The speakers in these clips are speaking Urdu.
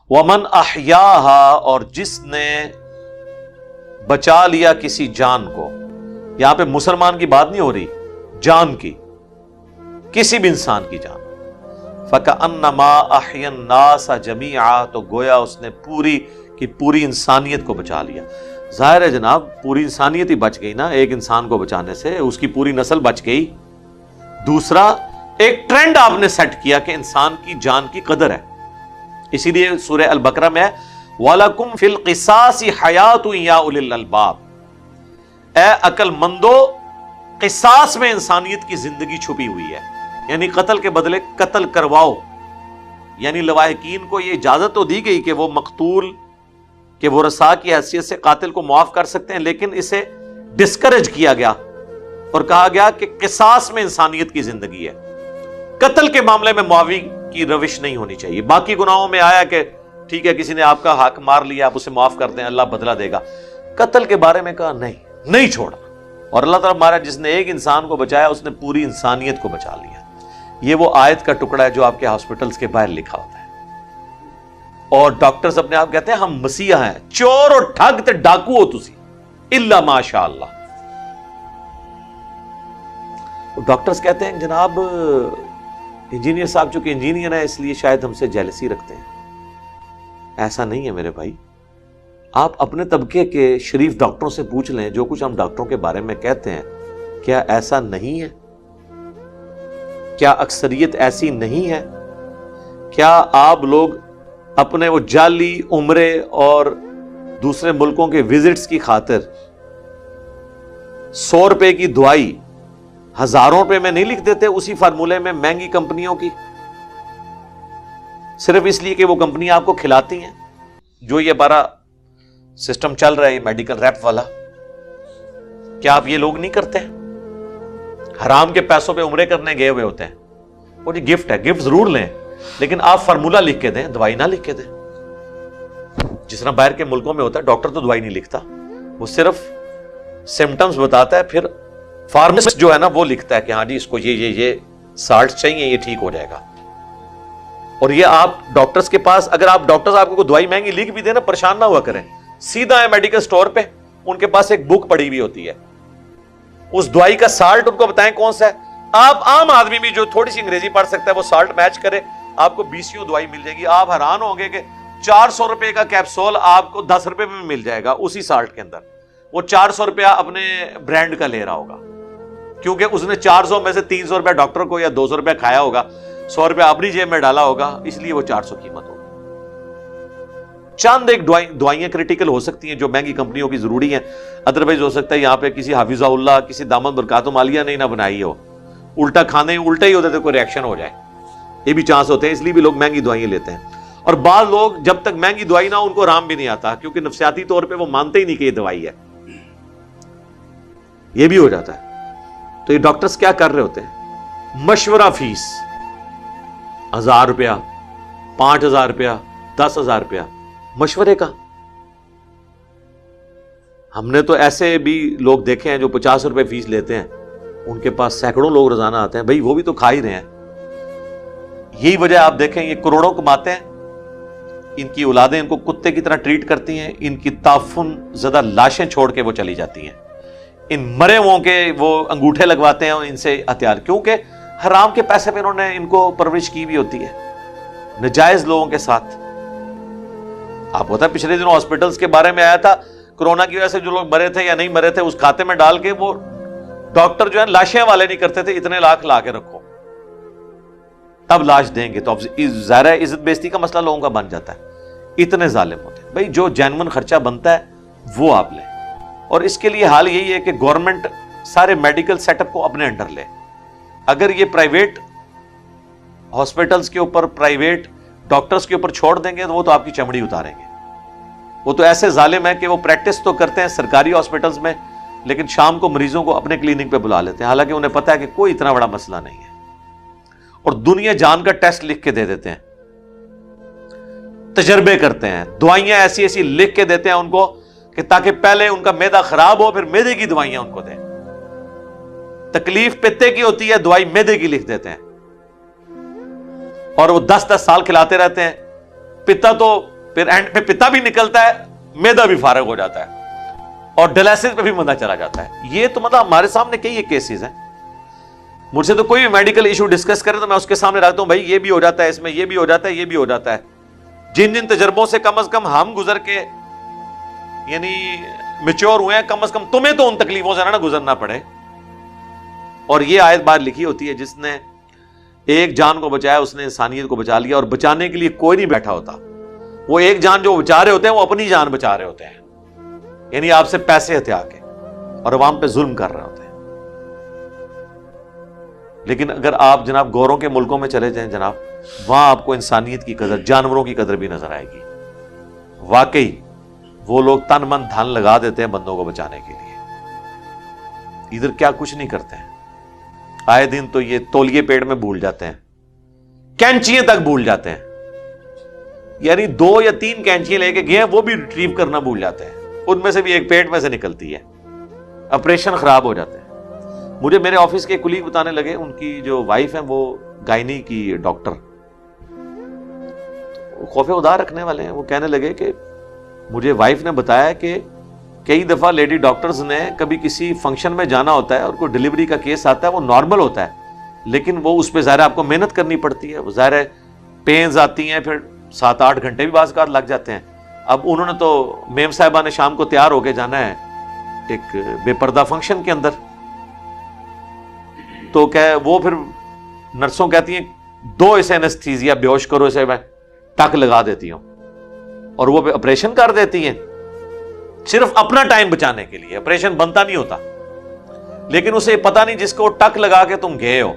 ومن احیاہا، اور جس نے بچا لیا کسی جان کو. یہاں پہ مسلمان کی بات نہیں ہو رہی، جان کی، کسی بھی انسان کی جان. فَكَأَنَّمَا أَحْيَا النَّاسَ جَمِيعًا، تو گویا اس نے پوری کی پوری انسانیت کو بچا لیا. ظاہر ہے جناب پوری انسانیت ہی بچ گئی نا ایک انسان کو بچانے سے، اس کی پوری نسل بچ گئی. دوسرا ایک ٹرینڈ آپ نے سیٹ کیا کہ انسان کی جان کی قدر ہے. اسی لیے سورہ البقرہ میں وَلَكُمْ فِي الْقِصَاصِ حَيَاةٌ يَا أُولِي الْأَلْبَابِ، اے عقل مندو قصاص میں انسانیت کی زندگی چھپی ہوئی ہے. یعنی قتل کے بدلے قتل کرواؤ. یعنی لواحقین کو یہ اجازت تو دی گئی کہ وہ مقتول کہ وہ ورثاء کی حیثیت سے قاتل کو معاف کر سکتے ہیں، لیکن اسے ڈسکریج کیا گیا اور کہا گیا کہ قصاص میں انسانیت کی زندگی ہے. قتل کے معاملے میں معافی کی روش نہیں ہونی چاہیے. باقی گناہوں میں آیا کہ ٹھیک ہے کسی نے آپ کا حق مار لیا، آپ اسے معاف کر دیں، اللہ بدلہ دے گا. قتل کے بارے میں کہا نہیں چھوڑا. اور اللہ تعالیٰ ہمارا جس نے ایک انسان کو بچایا اس نے پوری انسانیت کو بچا لیا. یہ وہ آیت کا ٹکڑا ہے جو آپ کے ہاسپٹلز کے باہر لکھا ہوتا ہے. اور ڈاکٹرز اپنے آپ کہتے ہیں ہم مسیحا ہیں، چور اور ٹھگ تے ڈاکو ہو تسی الا ماشاء اللہ. ڈاکٹرز کہتے ہیں جناب انجینئر صاحب چونکہ انجینئر ہیں اس لیے شاید ہم سے جیلسی رکھتے ہیں. ایسا نہیں ہے میرے بھائی. آپ اپنے طبقے کے شریف ڈاکٹروں سے پوچھ لیں جو کچھ ہم ڈاکٹروں کے بارے میں کہتے ہیں، کیا ایسا نہیں ہے؟ کیا اکثریت ایسی نہیں ہے؟ کیا آپ لوگ اپنے وہ جعلی عمرے اور دوسرے ملکوں کے وزٹس کی خاطر 100 روپے کی دوائی ہزاروں روپے میں نہیں لکھ دیتے اسی فارمولے میں مہنگی کمپنیوں کی، صرف اس لیے کہ وہ کمپنیاں آپ کو کھلاتی ہیں؟ جو یہ بارہ سسٹم چل رہا ہے میڈیکل ریپ والا، کیا آپ یہ لوگ نہیں کرتے ہیں؟ حرام کے پیسوں پہ عمرے کرنے گئے ہوئے ہوتے ہیں. وہ جی گفٹ ہے، گفٹ ضرور لیں لیکن آپ فارمولا لکھ کے دیں، دوائی نہ لکھ کے دیں. جس طرح باہر کے ملکوں میں ہوتا ہے ڈاکٹر تو دوائی نہیں لکھتا، وہ صرف سمٹمز بتاتا ہے، پھر فارماسسٹ جو ہے نا وہ لکھتا ہے کہ ہاں جی اس کو یہ سالٹ چاہیے، یہ ٹھیک ہو جائے گا. اور یہ آپ ڈاکٹرز کے پاس اگر آپ ڈاکٹرز آپ کو کوئی دوائی مہنگی لکھ بھی دیں نا، پریشان نہ ہوا کریں، سیدھا ہے میڈیکل سٹور پہ، ان کے پاس ایک بک پڑی ہوئی ہوتی ہے، اس دوائی کا سالٹ ان کو بتائیں کون سا ہے. آپ عام آدمی بھی جو تھوڑی سی انگریزی پڑھ سکتا ہے وہ سالٹ میچ کرے، آپ کو 20 دوائی مل جائے گی. آپ حیران ہوں گے کہ 400 روپے کا کیپسول آپ کو 10 روپے میں مل جائے گا اسی سالٹ کے اندر. وہ 400 روپیہ اپنے برانڈ کا لے رہا ہوگا کیونکہ اس نے 400 میں سے 300 روپیہ ڈاکٹر کو یا 200 روپیہ کھایا ہوگا، 100 روپیہ اپنی جیب میں ڈالا ہوگا، اس لیے وہ 400 قیمت ہوگی. چند ایک دوائیاں کریٹیکل ہو سکتی ہیں جو مہنگی کمپنیوں کی ضروری ہیں، ادروائز ہو سکتا ہے یہاں پہ کسی حافظہ اللہ کسی دامن برکاتہم عالیہ نے نہ بنائی ہو، الٹا کھانے الٹا ہی ہوتا ہے تو کوئی ریئیکشن ہو جائے، یہ بھی چانس ہوتے ہیں، اس لیے بھی لوگ مہنگی دوائیں لیتے ہیں. اور بعض لوگ جب تک مہنگی دوائی نہ ہو ان کو آرام بھی نہیں آتا کیونکہ نفسیاتی طور پہ وہ مانتے ہی نہیں کہ یہ دوائی ہے، یہ بھی ہو جاتا ہے. تو یہ ڈاکٹرز کیا کر رہے ہوتے ہیں؟ مشورہ فیس 1000 روپیہ، 5000 روپیہ، 10,000 روپیہ مشورے کا. ہم نے تو ایسے بھی لوگ دیکھے ہیں جو 50 روپے فیس لیتے ہیں، ان کے پاس سینکڑوں لوگ روزانہ آتے ہیں. بھائی وہ بھی تو کھا ہی رہے ہیں. یہی وجہ آپ دیکھیں یہ کروڑوں کماتے ہیں، ان کی اولادیں ان کو کتے کی طرح ٹریٹ کرتی ہیں، ان کی تعفن زدہ لاشیں چھوڑ کے وہ چلی جاتی ہیں، ان مرے ہوں کے وہ انگوٹھے لگواتے ہیں ان سے ہتھیار، کیونکہ حرام کے پیسے پہ انہوں نے ان کو پرورش کی بھی ہوتی ہے نجائز لوگوں کے ساتھ. آپ ہوتا ہے پچھلے دنوں ہاسپٹلز کے بارے میں آیا تھا، کرونا کی وجہ سے جو لوگ مرے تھے یا نہیں مرے تھے اس کھاتے میں ڈال کے وہ ڈاکٹر جو ہے لاشیں والے نہیں کرتے تھے، اتنے لاکھ لا کے رکھو تب لاش دیں گے. تو اب ظاہر ہے عزت بیزتی کا مسئلہ لوگوں کا بن جاتا ہے، اتنے ظالم ہوتے ہیں. بھائی جو جینون خرچہ بنتا ہے وہ آپ لیں، اور اس کے لیے حال یہی ہے کہ گورنمنٹ سارے میڈیکل سیٹ اپ کو اپنے انڈر لے. اگر یہ پرائیویٹ ہاسپٹلز کے اوپر پرائیویٹ ڈاکٹرز کے اوپر چھوڑ دیں گے تو وہ تو آپ کی چمڑی اتاریں گے. وہ تو ایسے ظالم ہیں کہ وہ پریکٹس تو کرتے ہیں سرکاری ہاسپٹلز میں لیکن شام کو مریضوں کو اپنے کلینک پہ بلا لیتے ہیں، حالانکہ انہیں پتہ ہے کہ کوئی اتنا بڑا مسئلہ نہیں ہے، اور دنیا جان کا ٹیسٹ لکھ کے دے دیتے ہیں، تجربے کرتے ہیں، دوائیاں ایسی ایسی لکھ کے دیتے ہیں ان کو کہ تاکہ پہلے ان کا معدہ خراب ہو پھر معدے کی دوائیاں ان کو دیں. تکلیف پتے کی ہوتی ہے، دوائی معدے کی لکھ دیتے ہیں، اور وہ 10-10 سال کھلاتے رہتے ہیں. پتا تو پھر اینڈ پہ پتا بھی نکلتا ہے, میدا بھی فارغ ہو جاتا ہے, اور ڈیلائسس پہ بھی بندہ چلا جاتا ہے. یہ تو مطلب ہمارے سامنے کئی کیسز ہیں. مجھ سے تو کوئی بھی میڈیکل ایشو ڈسکس کرے تو میں اس کے سامنے رکھتا ہوں, بھائی یہ بھی ہو جاتا ہے, اس میں یہ بھی ہو جاتا ہے, یہ بھی ہو جاتا ہے. جن جن تجربوں سے کم از کم ہم گزر کے یعنی میچور ہوئے ہیں, کم از کم تمہیں تو ان تکلیفوں سے نہ گزرنا پڑے. اور یہ آیت بار لکھی ہوتی ہے, جس نے ایک جان کو بچایا اس نے انسانیت کو بچا لیا, اور بچانے کے لیے کوئی نہیں بیٹھا ہوتا. وہ ایک جان جو بچا رہے ہوتے ہیں وہ اپنی جان بچا رہے ہوتے ہیں, یعنی آپ سے پیسے ہتھیا کے, اور عوام پہ ظلم کر رہے ہوتے ہیں. لیکن اگر آپ جناب گوروں کے ملکوں میں چلے جائیں جناب, وہاں آپ کو انسانیت کی قدر, جانوروں کی قدر بھی نظر آئے گی. واقعی وہ لوگ تن من دھن لگا دیتے ہیں بندوں کو بچانے کے لیے. ادھر کیا کچھ نہیں کرتے ہیں, آئے دن تو یہ تولیے پیٹ میں بھول جاتے ہیں, کینچیاں تک بھول جاتے ہیں. یعنی 2 یا 3 کینچیاں لے کے گئے ہیں, وہ بھی ریٹریو کرنا بھول جاتے ہیں. ان میں سے بھی ایک پیٹ میں سے نکلتی ہے, آپریشن خراب ہو جاتے ہیں. مجھے میرے آفس کے کلیگ بتانے لگے, ان کی جو وائف ہے وہ گائنی کی ڈاکٹر, خوف خدا رکھنے والے ہیں. وہ کہنے لگے کہ مجھے وائف نے بتایا کہ کئی دفعہ لیڈی ڈاکٹرز نے کبھی کسی فنکشن میں جانا ہوتا ہے اور کوئی ڈیلیوری کا کیس آتا ہے, وہ نارمل ہوتا ہے, لیکن وہ اس پہ ظاہر آپ کو محنت کرنی پڑتی ہے. وہ ظاہر ہے پینز آتی ہیں, پھر 7-8 گھنٹے بھی بعض اوقات لگ جاتے ہیں. اب انہوں نے تو میم صاحبہ نے شام کو تیار ہو کے جانا ہے ایک بے پردہ فنکشن کے اندر, تو وہ پھر نرسوں کہتی ہیں 2 اسے انستھیزیا بے ہوش کرو, اسے میں ٹک لگا دیتی ہوں, اور وہ آپریشن کر دیتی ہیں صرف اپنا ٹائم بچانے کے لیے. آپریشن بنتا نہیں ہوتا, لیکن اسے پتا نہیں جس کو ٹک لگا کے تم گئے ہو,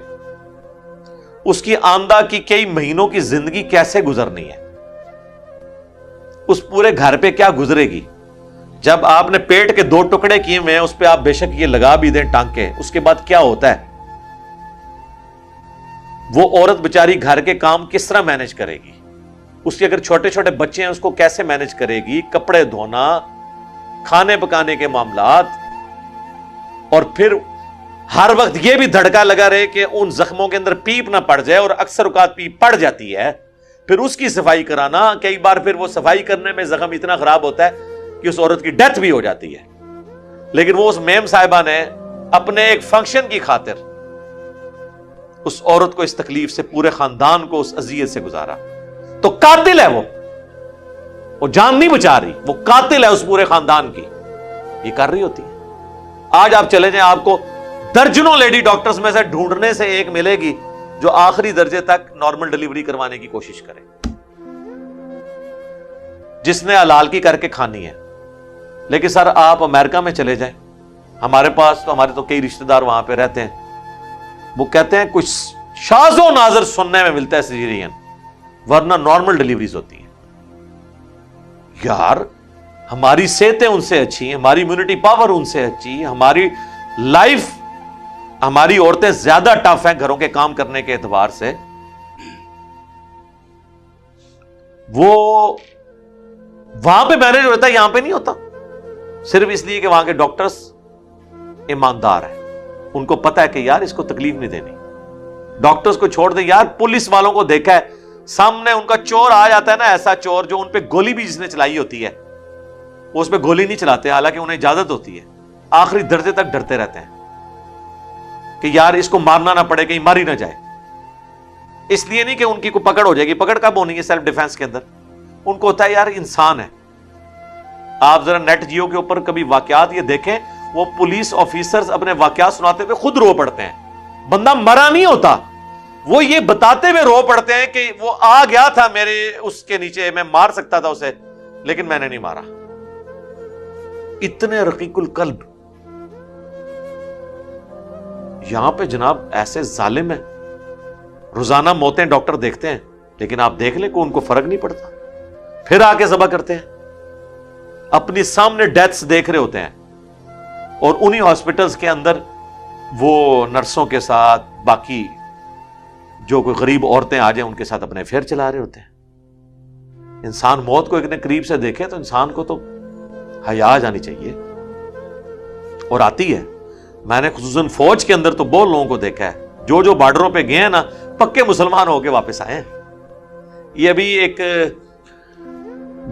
اس کی آمدہ کی کئی مہینوں کی زندگی کیسے گزرنی ہے, اس پورے گھر پہ کیا گزرے گی. جب آپ نے پیٹ کے 2 ٹکڑے کیے ہوئے ہیں, اس پہ آپ بے شک یہ لگا بھی دیں ٹانکے, اس کے بعد کیا ہوتا ہے. وہ عورت بیچاری گھر کے کام کس طرح مینج کرے گی, اس کے اگر چھوٹے چھوٹے بچے ہیں اس کو کیسے مینج کرے گی, کپڑے دھونا, کھانے پکانے کے معاملات, اور پھر ہر وقت یہ بھی دھڑکا لگا رہے کہ ان زخموں کے اندر پیپ نہ پڑ جائے, اور اکثر اوقات پیپ پڑ جاتی ہے, پھر اس کی صفائی کرانا. کئی بار پھر وہ صفائی کرنے میں زخم اتنا خراب ہوتا ہے کہ اس عورت کی ڈیتھ بھی ہو جاتی ہے. لیکن وہ اس میم صاحبہ نے اپنے ایک فنکشن کی خاطر اس عورت کو اس تکلیف سے, پورے خاندان کو اس اذیت سے گزارا. تو قاتل ہے وہ جان نہیں بچا رہی, وہ قاتل ہے اس پورے خاندان کی. یہ کر رہی ہوتی ہے. آج آپ چلے جائیں, آپ کو درجنوں لیڈی ڈاکٹرز میں سے ڈھونڈنے سے ایک ملے گی جو آخری درجے تک نارمل ڈیلیوری کروانے کی کوشش کرے, جس نے حلال کی کر کے کھانی ہے. لیکن سر آپ امریکہ میں چلے جائیں, ہمارے پاس تو ہمارے تو کئی رشتہ دار وہاں پہ رہتے ہیں, وہ کہتے ہیں کچھ شاذ و نادر سننے میں ملتا ہے سیزیرین, ورنہ نارمل ڈیلیوریز ہوتی ہیں. یار ہماری صحتیں ان سے اچھی ہیں, ہماری امیونٹی پاور ان سے اچھی, ہماری لائف, ہماری عورتیں زیادہ ٹف ہیں گھروں کے کام کرنے کے اعتبار سے. وہ وہاں پہ مینج ہوتا ہے, یہاں پہ نہیں ہوتا, صرف اس لیے کہ وہاں کے ڈاکٹرز ایماندار ہیں, ان کو پتا ہے کہ یار اس کو تکلیف نہیں دینی. ڈاکٹرز کو چھوڑ دیں یار, پولیس والوں کو دیکھا ہے سامنے ان کا چور آ جاتا ہے نا, ایسا چور جو ان پہ گولی بھی جس نے چلائی ہوتی ہے وہ اس پہ گولی نہیں چلاتے, حالانکہ انہیں اجازت ہوتی ہے. آخری درجے تک ڈرتے رہتے ہیں کہ یار اس کو مارنا نہ پڑے, کہیں ماری نہ جائے. اس لیے نہیں کہ ان کی کو پکڑ ہو جائے گی, پکڑ کب ہونی ہے سیلف ڈیفenس کے اندر. ان کو ہوتا ہے یار انسان ہے. آپ ذرا نیٹ جیو کے اوپر کبھی واقعات یہ دیکھیں, وہ پولیس آفیسرز اپنے واقعات سناتے ہوئے خود رو پڑتے ہیں. بندہ مرا نہیں ہوتا, وہ یہ بتاتے ہوئے رو پڑتے ہیں کہ وہ آ گیا تھا میرے اس کے نیچے, میں مار سکتا تھا اسے لیکن میں نے نہیں مارا. اتنے رقیق القلب. یہاں پہ جناب ایسے ظالم ہیں, روزانہ موتیں ڈاکٹر دیکھتے ہیں, لیکن آپ دیکھ لیں کہ ان کو فرق نہیں پڑتا, پھر آ کے ذبح کرتے ہیں. اپنی سامنے ڈیتھس دیکھ رہے ہوتے ہیں, اور انہی ہاسپٹلز کے اندر وہ نرسوں کے ساتھ, باقی جو کوئی غریب عورتیں آ جائیں ان کے ساتھ اپنے افیئر چلا رہے ہوتے ہیں. انسان موت کو اتنے قریب سے دیکھے تو انسان کو تو حیا آ جانی چاہیے, اور آتی ہے. میں نے خصوصاً فوج کے اندر تو بہت لوگوں کو دیکھا ہے جو بارڈروں پہ گئے ہیں نا, پکے مسلمان ہو کے واپس آئے ہیں. یہ ابھی ایک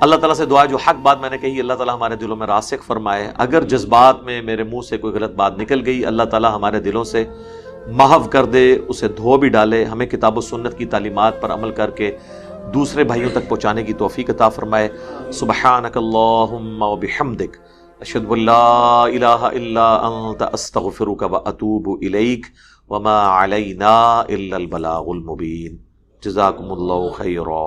اللہ تعالیٰ سے دعا جو حق بات میں نے کہی اللہ تعالیٰ ہمارے دلوں میں راسخ فرمائے، اگر جذبات میں میرے منہ سے کوئی غلط بات نکل گئی اللہ تعالیٰ ہمارے دلوں سے محو کر دے، اسے دھو بھی ڈالے، ہمیں کتاب و سنت کی تعلیمات پر عمل کر کے دوسرے بھائیوں تک پہنچانے کی توفیق عطا فرمائے۔ سبحانک اللہم و بحمدک، اشہد ان لا الہ الا انت، استغفرک و اتوب الیک، وما علینا الا البلاغ المبین۔ جزاکم اللہ خیرا۔